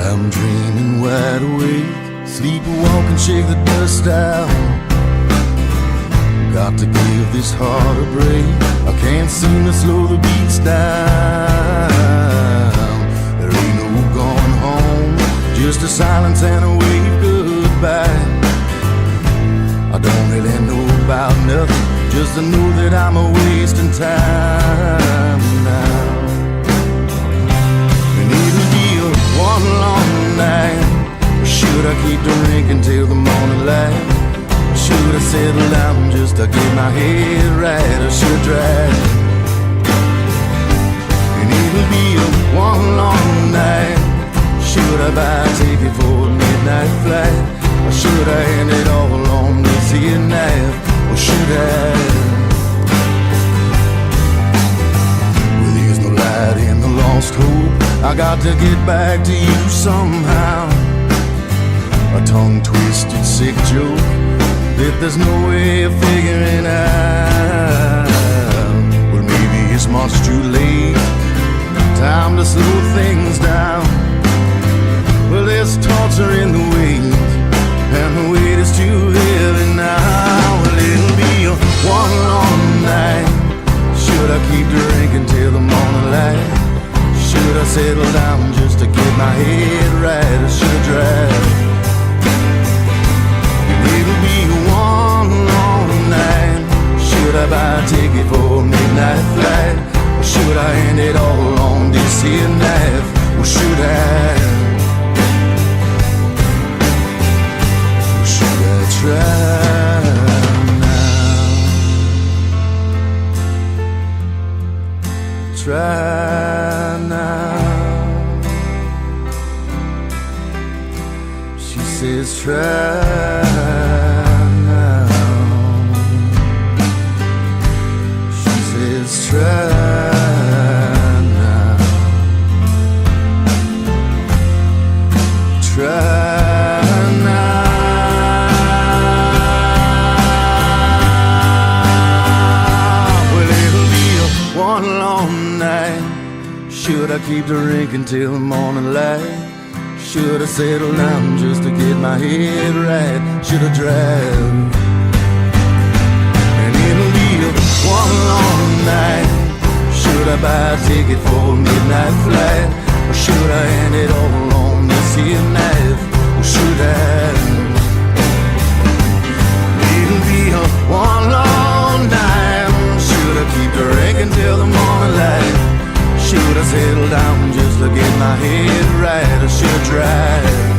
I'm dreaming wide awake, sleepwalk and shake the dust out. Got to give this heart a break, I can't seem to slow the beats down. There ain't no going home, just a silence and a wave goodbye. I don't really know about nothing, just to know that I'm a wasting time now. And it'll be a one long night, or should I keep drinking till the morning light? Or should I settle down just to get my head right? Or should I drive? And it'll be a one long night, should I buy a ticket for a midnight flight? Or should I end it all on this here knife? Or should I? Well, there's no light in the lost hope, I got to get back to you somehow. A tongue-twisted sick joke that there's no way of figuring out. Well, maybe it's much too late, time to slow things down. Well, there's torture in the wait, and the weight is too heavy now. Well, it'll be a one long night, should I keep drinking till the morning light? Should I settle down just to get my head right? Or should I drive? It'll be one long night, should I buy a ticket for a midnight flight? Or should I end it all on this here knife? Or should I? Or should I try now? Try now. She says try now. She says try now. Try now. Well, it'll be a one long night, should I keep drinking till the morning light? Should I settle down just to get my head right? Should I drive? And it'll be a one long night, should I buy a ticket for a midnight flight? Or should I end it all on this here knife? Or should I? It'll be a one long night, should I keep drinking till the morning light? Should I settle down just to get my head right? Or should I drive?